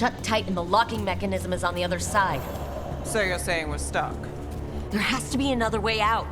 shut tight and the locking mechanism is on the other side. So you're saying we're stuck? There has to be another way out.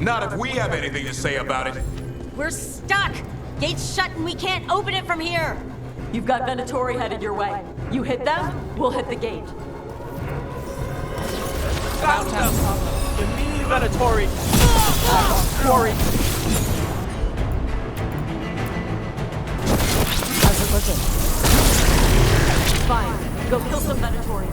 Not if we have anything to say about it. We're stuck! Gate's shut and we can't open it from here! You've got Venatori headed your way. You hit them, we'll hit the gate. Found them! The mini Venatori! Quarry! How's it looking? Fine, go kill some Venatori.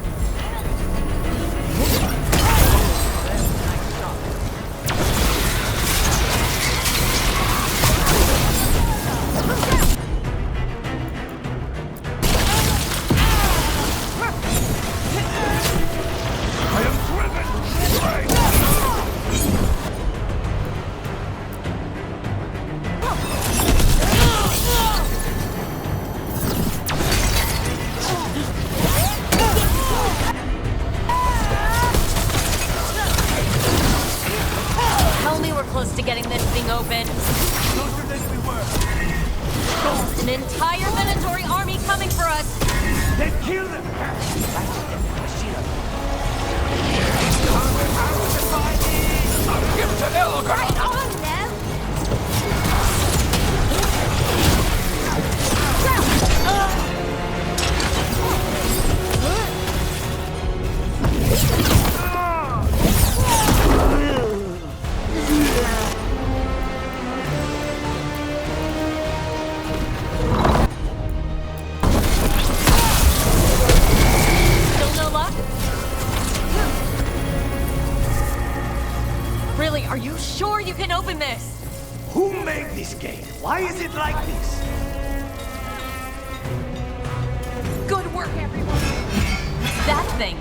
Close to getting this thing open. Closer than we were! An entire Venatori army coming for us! Then kill them! I'll give to Veilguard! Right on, Nev! Really, are you sure you can open this? Who made this gate? Why is it like this? Good work, everyone! What's that thing?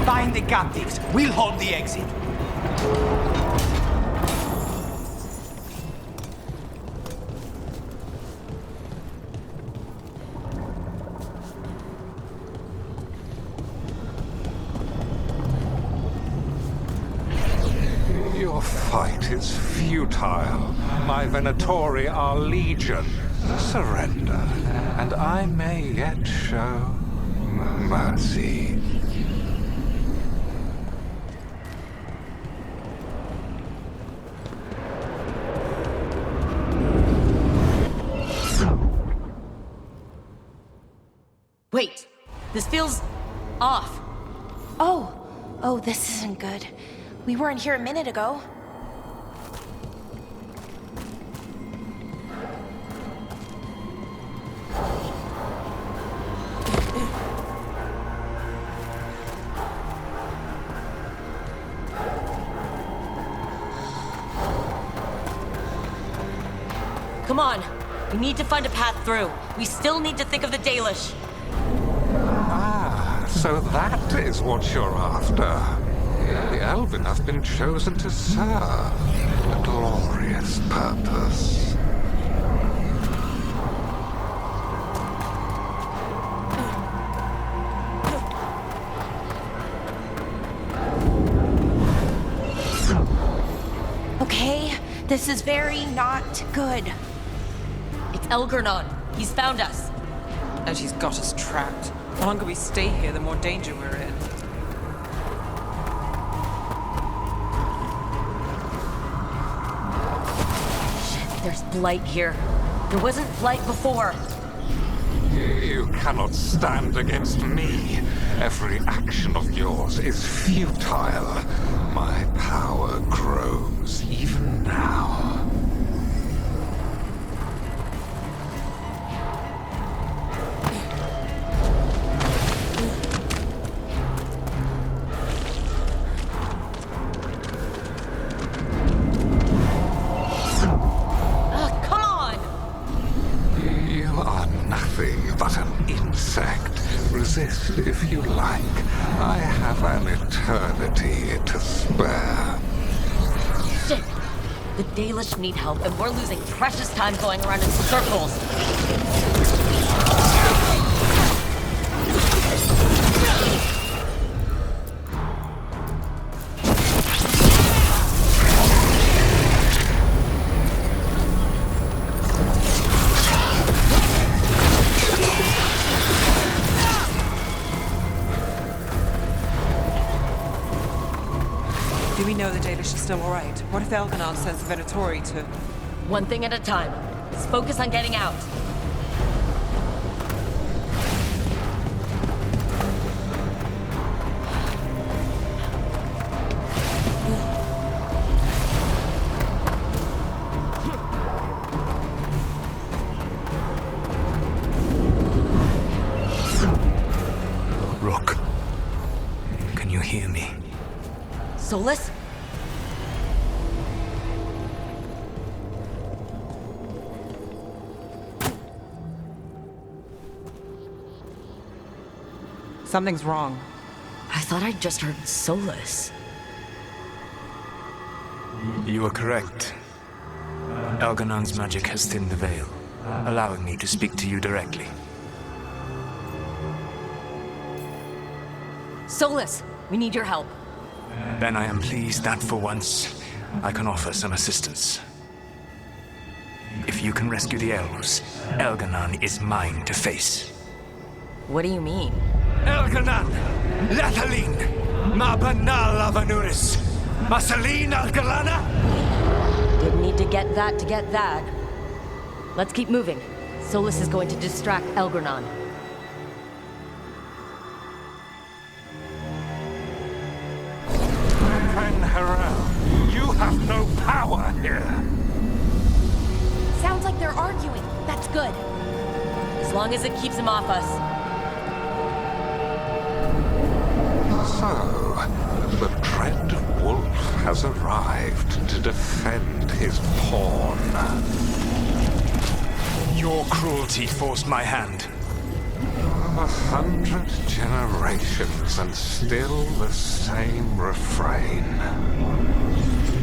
Find the captives. We'll hold the exit. Your fight is futile. My Venatori are legion. Surrender, and I may yet show mercy. Wait, this feels off. Oh, this isn't good. We weren't here a minute ago. Come on. We need to find a path through. We still need to think of the Dalish. Ah, so that is what you're after. The Elven have been chosen to serve a glorious purpose. Okay, this is very not good. It's Elgarnon. He's found us. And she's got us trapped. The longer we stay here, the more danger we're in. There's blight here. There wasn't blight before. You cannot stand against me. Every action of yours is futile. My power grows even now. Come on! You are nothing but an insect. Resist if you like. I have an eternity to spare. Shit! The Dalish need help, and we're losing precious time going around in circles. Do we know the Dalish is still alright? What if Elganon sends the Venatori to... One thing at a time. Let's focus on getting out. Rook, can you hear me? Solus? Something's wrong. I thought I just heard Solus. You are correct. Elganon's magic has thinned the veil, allowing me to speak to you directly. Solus, we need your help. Then I am pleased that for once, I can offer some assistance. If you can rescue the elves, Elganon is mine to face. What do you mean? Elganon! Lathaline! Ma banal avanuris! Masaline Algalana! Didn't need to get that. Let's keep moving. Solus is going to distract Elgarnon. Harel, you have no power here. Sounds like they're arguing. That's good. As long as it keeps him off us. So, the dread wolf has arrived to defend his pawn. Your cruelty forced my hand. 100 generations and still the same refrain.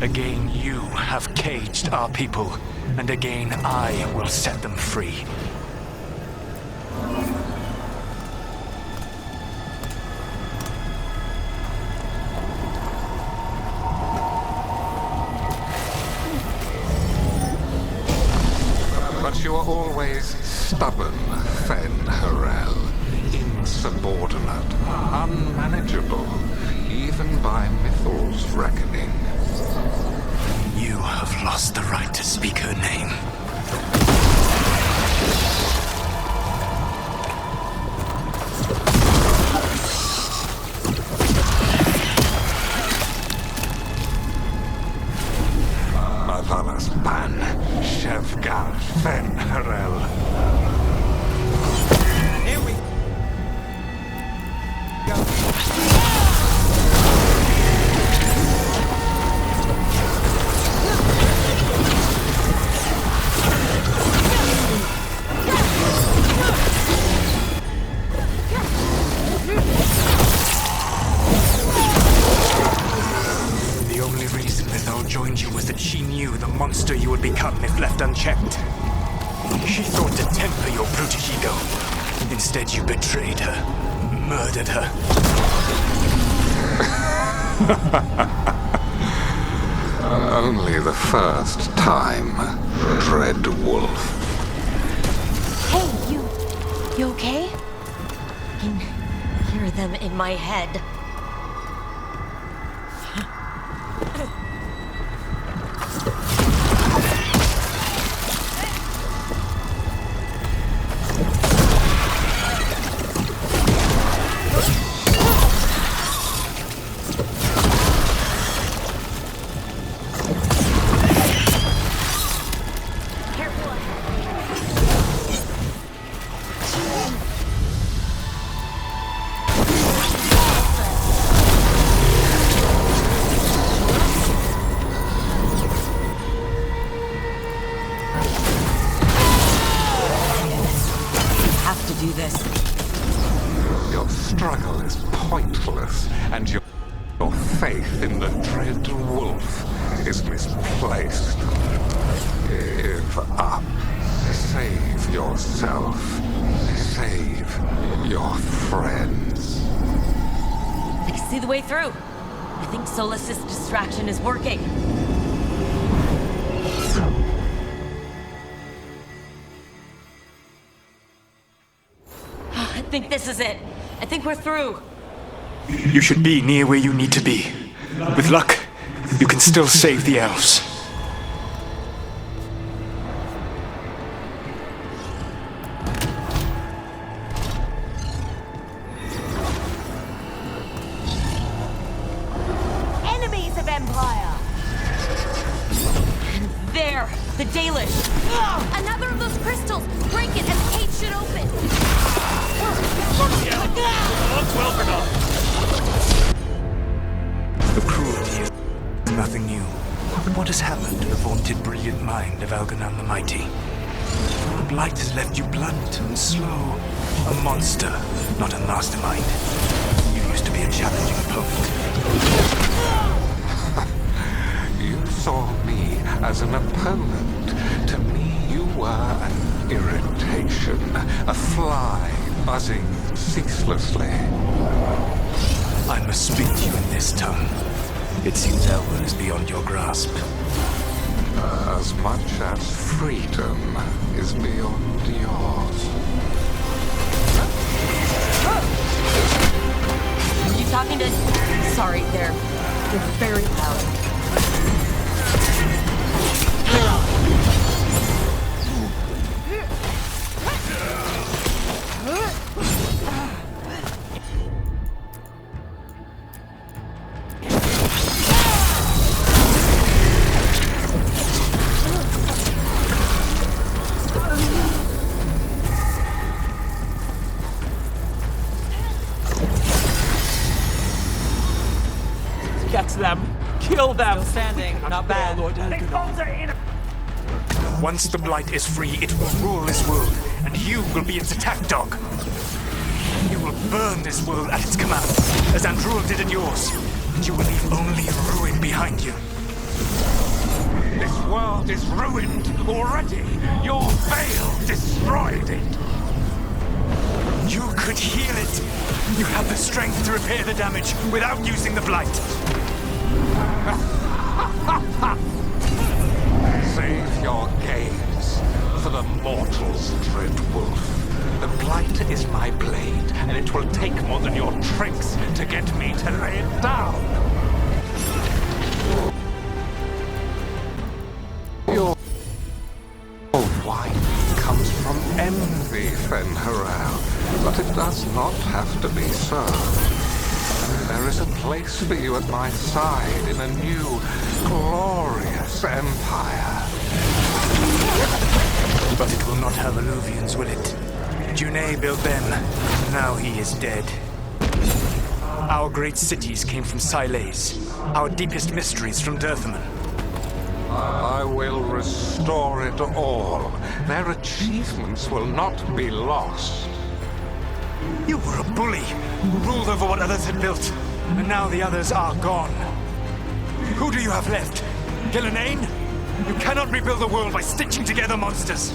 Again, you have caged our people, and again I will set them free. But you are always stubborn, Fen Harel. Insubordinate, unmanageable, even by Mythal's reckoning. You have lost the right to speak her name. Mavalas Ban, Shevgal Fen Harel. Here we go. knew the monster you would become if left unchecked. She thought to temper your brutish ego. Instead, you betrayed her, murdered her. Only the first time, Dread Wolf. Hey, you okay? I can hear them in my head. Do this. Your struggle is pointless, and your faith in the Dread Wolf is misplaced. Give up. Save yourself. Save your friends. I can see the way through. I think Solus's distraction is working. I think this is it. I think we're through. You should be near where you need to be. With luck, you can still save the elves. Enemies of Empire! And there, the Dalish. Another of those crystals! Break it and the gate should open! The cruelty is nothing new. But what has happened to the vaunted brilliant mind of Elganon the Mighty? The blight has left you blunt and slow. A monster, not a mastermind. You used to be a challenging opponent. You saw me as an opponent. To me, you were an irritation, a fly buzzing ceaselessly. I must speak to you in this tongue. It seems Elwood is beyond your grasp. As much as freedom is beyond yours. Are you talking to... Sorry, they're very loud. Get them! Kill them! Still standing. Not bad. Once the blight is free, it will rule this world, and you will be its attack dog. You will burn this world at its command, as Andrul did at yours, and you will leave only ruin behind you. This world is ruined already. Your veil destroyed it. You could heal it. You have the strength to repair the damage without using the blight. Save your gaze for the mortals, Dread Wolf. The blight is my blade, and it will take more than your tricks to get me to lay it down. Your wine comes from envy, Fen'Harel, but it does not have to be so. There is a place for you at my side in a new, glorious empire. But it will not have Illuvians, will it? Junei built them. Now he is dead. Our great cities came from Sileys. Our deepest mysteries from Dirthaman. I will restore it all. Their achievements will not be lost. You were a bully who ruled over what others had built, and now the others are gone. Who do you have left? Gillenane? You cannot rebuild the world by stitching together monsters!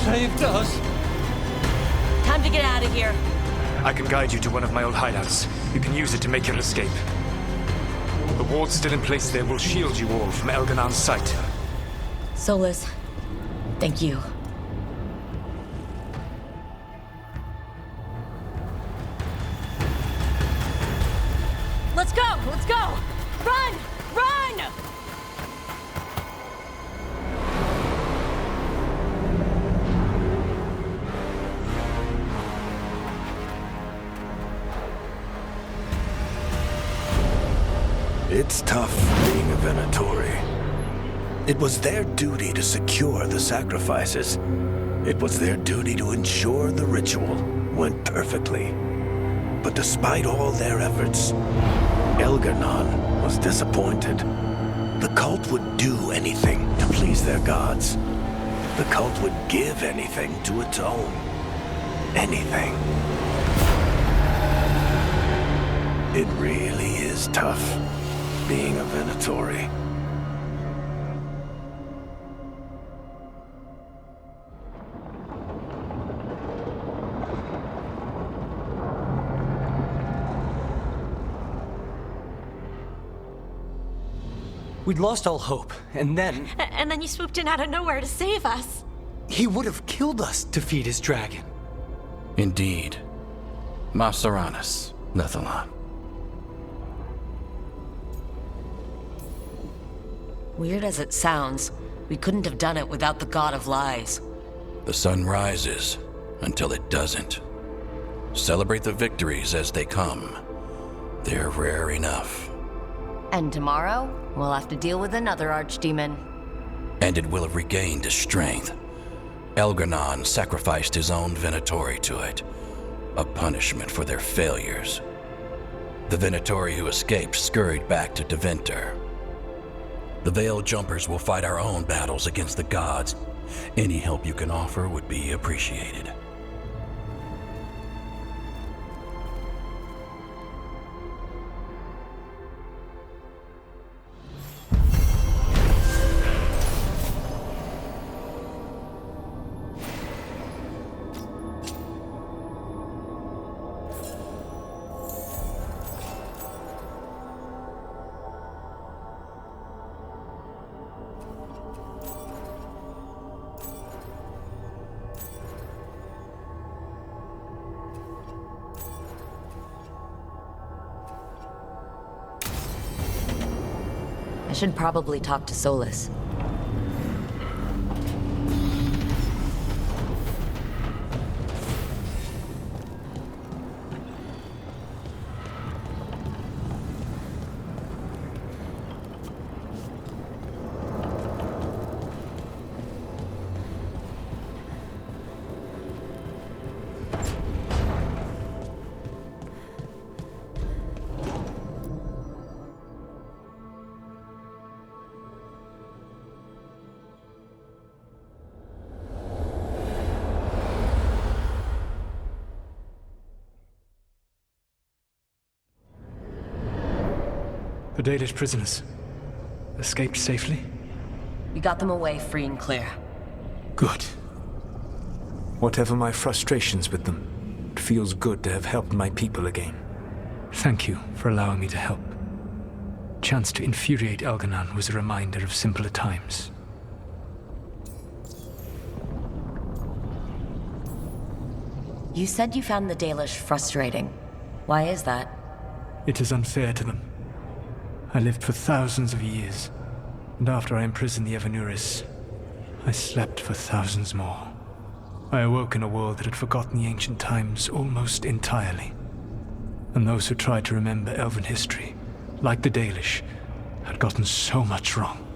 Saved us. Time to get out of here. I can guide you to one of my old hideouts. You can use it to make your escape. The ward's still in place there will shield you all from Elganon's sight. Solus, thank you. Let's go! Let's go! Run! Run! It's tough being a Venatori. It was their duty to secure the sacrifices. It was their duty to ensure the ritual went perfectly. But despite all their efforts, Elganon was disappointed. The cult would do anything to please their gods. The cult would give anything to atone. Anything. It really is tough being a Venatori. We'd lost all hope, and then... And then you swooped in out of nowhere to save us. he would have killed us to feed his dragon. Indeed. Masteranus, Nethalon. Weird as it sounds, we couldn't have done it without the God of Lies. The sun rises until it doesn't. Celebrate the victories as they come. They're rare enough. And tomorrow, we'll have to deal with another archdemon. And it will have regained its strength. Elganon sacrificed his own Venatori to it, a punishment for their failures. The Venatori who escaped scurried back to Deventer. The Veil Jumpers will fight our own battles against the gods. Any help you can offer would be appreciated. I should probably talk to Solus. The Dalish prisoners escaped safely? We got them away free and clear. Good. Whatever my frustrations with them, it feels good to have helped my people again. Thank you for allowing me to help. Chance to infuriate Elganon was a reminder of simpler times. You said you found the Dalish frustrating. Why is that? It is unfair to them. I lived for thousands of years, and after I imprisoned the Evanuris, I slept for thousands more. I awoke in a world that had forgotten the ancient times almost entirely. And those who tried to remember Elven history, like the Dalish, had gotten so much wrong.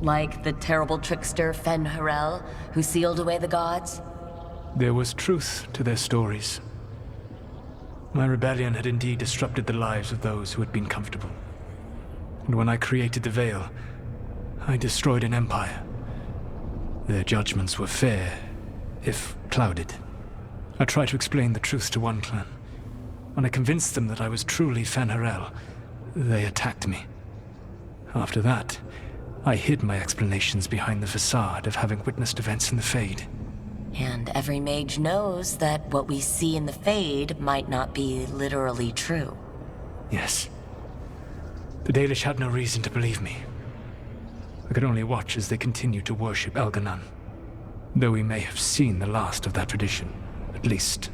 Like the terrible trickster Fen Harel, who sealed away the gods? There was truth to their stories. My rebellion had indeed disrupted the lives of those who had been comfortable. And when I created the Veil, I destroyed an empire. Their judgments were fair, if clouded. I tried to explain the truth to one clan. When I convinced them that I was truly Fen'Harel, they attacked me. After that, I hid my explanations behind the facade of having witnessed events in the Fade. And every mage knows that what we see in the Fade might not be literally true. Yes. The Dalish had no reason to believe me. I could only watch as they continued to worship Elganon, though we may have seen the last of that tradition, at least.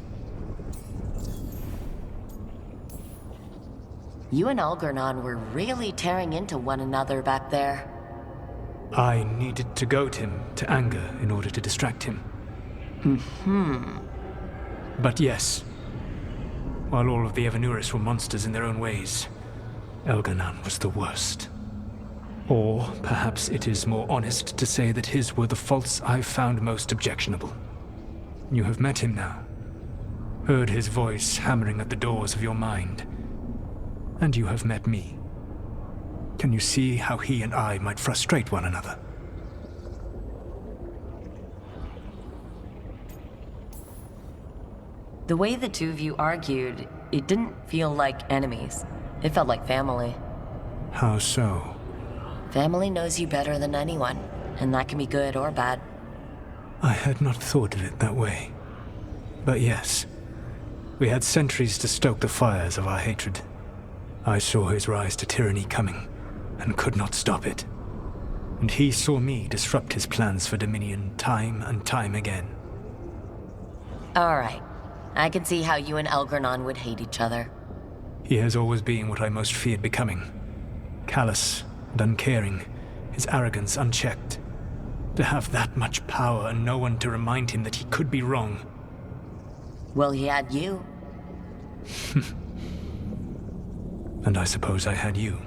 You and Algernon were really tearing into one another back there. I needed to goad him to anger in order to distract him. But yes, while all of the Evanuris were monsters in their own ways, Elganon was the worst. Or perhaps it is more honest to say that his were the faults I found most objectionable. You have met him now, heard his voice hammering at the doors of your mind, and you have met me. Can you see how he and I might frustrate one another? The way the two of you argued, it didn't feel like enemies. It felt like family. How so? Family knows you better than anyone, and that can be good or bad. I had not thought of it that way. But yes, we had centuries to stoke the fires of our hatred. I saw his rise to tyranny coming, and could not stop it. And he saw me disrupt his plans for dominion time and time again. All right. I can see how you and Algernon would hate each other. He has always been what I most feared becoming. Callous and uncaring, his arrogance unchecked. To have that much power and no one to remind him that he could be wrong. Well, he had you. And I suppose I had you.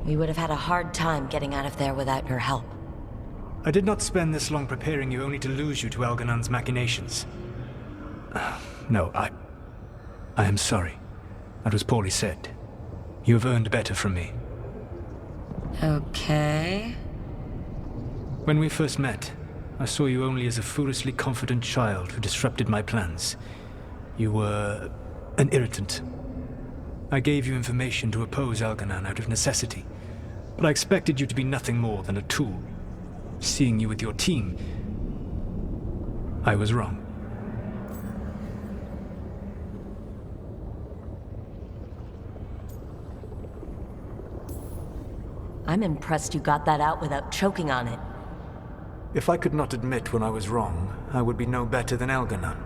We would have had a hard time getting out of there without your help. I did not spend this long preparing you only to lose you to Alganon's machinations. No, I am sorry. That was poorly said. You have earned better from me. Okay. When we first met, I saw you only as a foolishly confident child who disrupted my plans. You were an irritant. I gave you information to oppose Alganon out of necessity, but I expected you to be nothing more than a tool. Seeing you with your team, I was wrong. I'm impressed you got that out without choking on it. If I could not admit when I was wrong, I would be no better than Elganon.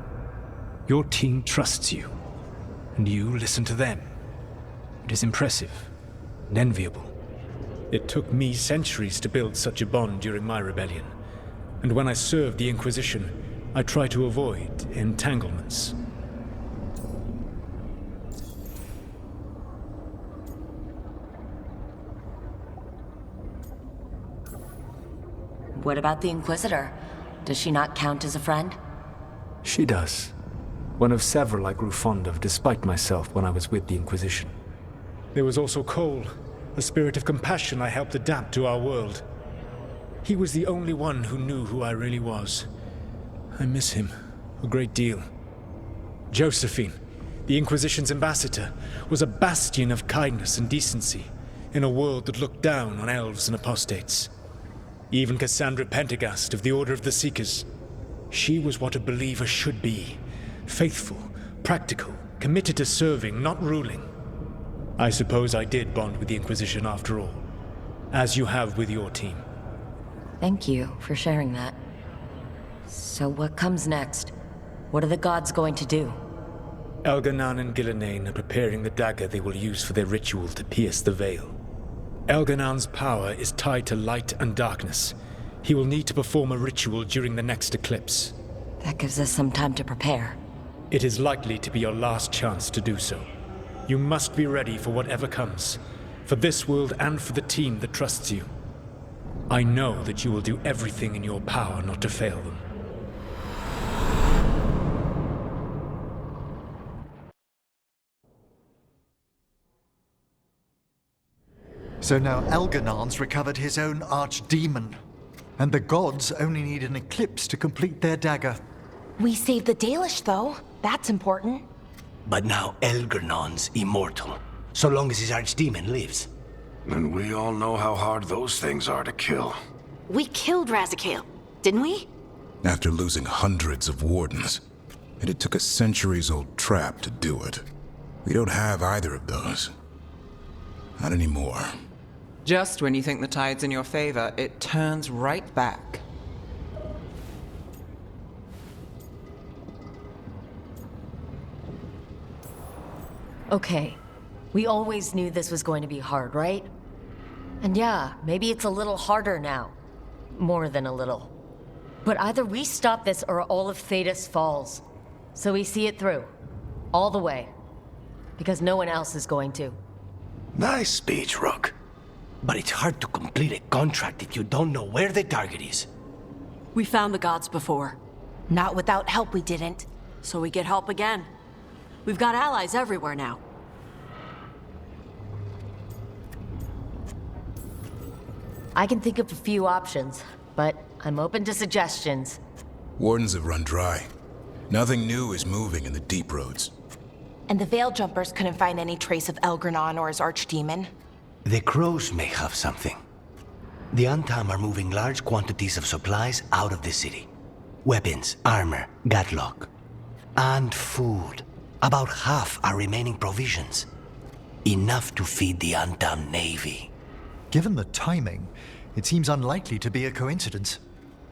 Your team trusts you, and you listen to them. It is impressive and enviable. It took me centuries to build such a bond during my rebellion, and when I served the Inquisition, I tried to avoid entanglements. What about the Inquisitor? Does she not count as a friend? She does. One of several I grew fond of despite myself when I was with the Inquisition. There was also Cole, a spirit of compassion I helped adapt to our world. He was the only one who knew who I really was. I miss him a great deal. Josephine, the Inquisition's ambassador, was a bastion of kindness and decency in a world that looked down on elves and apostates. Even Cassandra Pendergast of the Order of the Seekers. She was what a believer should be. Faithful, practical, committed to serving, not ruling. I suppose I did bond with the Inquisition after all, as you have with your team. Thank you for sharing that. So what comes next? What are the gods going to do? Elganon and Gillenane are preparing the dagger they will use for their ritual to pierce the veil. Elganon's power is tied to light and darkness. He will need to perform a ritual during the next eclipse. That gives us some time to prepare. It is likely to be your last chance to do so. You must be ready for whatever comes, for this world and for the team that trusts you. I know that you will do everything in your power not to fail them. So now Elganon's recovered his own archdemon, and the gods only need an eclipse to complete their dagger. We saved the Dalish, though. That's important. But now Elgernon's immortal, so long as his archdemon lives. And we all know how hard those things are to kill. We killed Razikale, didn't we? After losing hundreds of wardens. And it took a centuries-old trap to do it. We don't have either of those. Not anymore. Just when you think the tide's in your favor, it turns right back. Okay, we always knew this was going to be hard, right? And yeah, maybe it's a little harder now. More than a little. But either we stop this or all of Thedas falls. So we see it through. All the way. Because no one else is going to. Nice speech, Rook. But it's hard to complete a contract if you don't know where the target is. We found the gods before. Not without help, we didn't. So we get help again. We've got allies everywhere now. I can think of a few options, but I'm open to suggestions. Wardens have run dry. Nothing new is moving in the deep roads. And the Veil Jumpers couldn't find any trace of Elgranon or his archdemon. The crows may have something. The Antam are moving large quantities of supplies out of the city. Weapons, armor, gatlock. And food. About half are remaining provisions. Enough to feed the Antam navy. Given the timing, it seems unlikely to be a coincidence.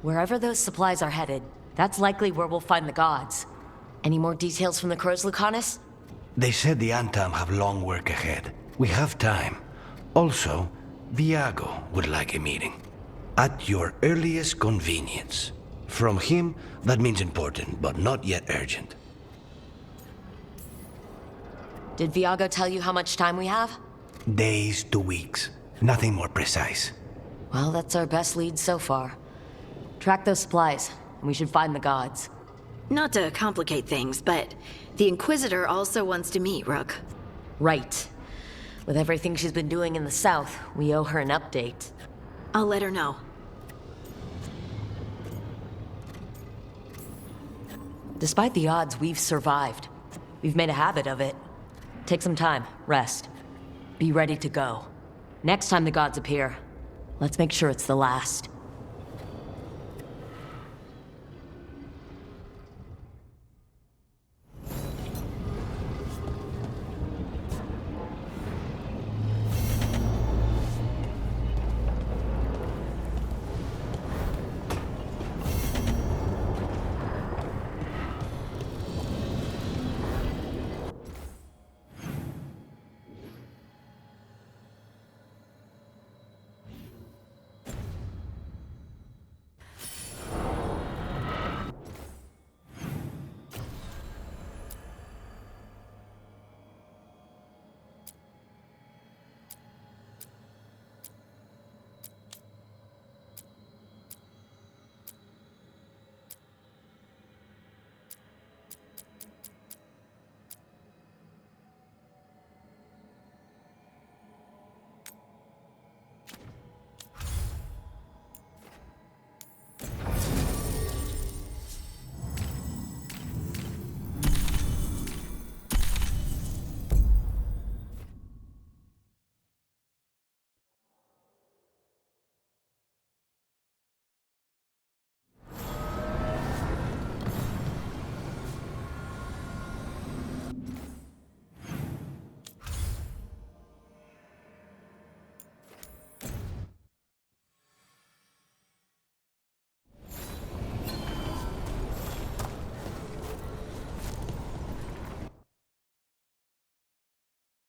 Wherever those supplies are headed, that's likely where we'll find the gods. Any more details from the crows, Lucanus? They said the Antam have long work ahead. We have time. Also, Viago would like a meeting. At your earliest convenience. From him, that means important, but not yet urgent. Did Viago tell you how much time we have? Days to weeks. Nothing more precise. Well, that's our best lead so far. Track those supplies, and we should find the gods. Not to complicate things, but the Inquisitor also wants to meet Rook. Right. With everything she's been doing in the south, we owe her an update. I'll let her know. Despite the odds, we've survived. We've made a habit of it. Take some time, rest. Be ready to go. Next time the gods appear, let's make sure it's the last.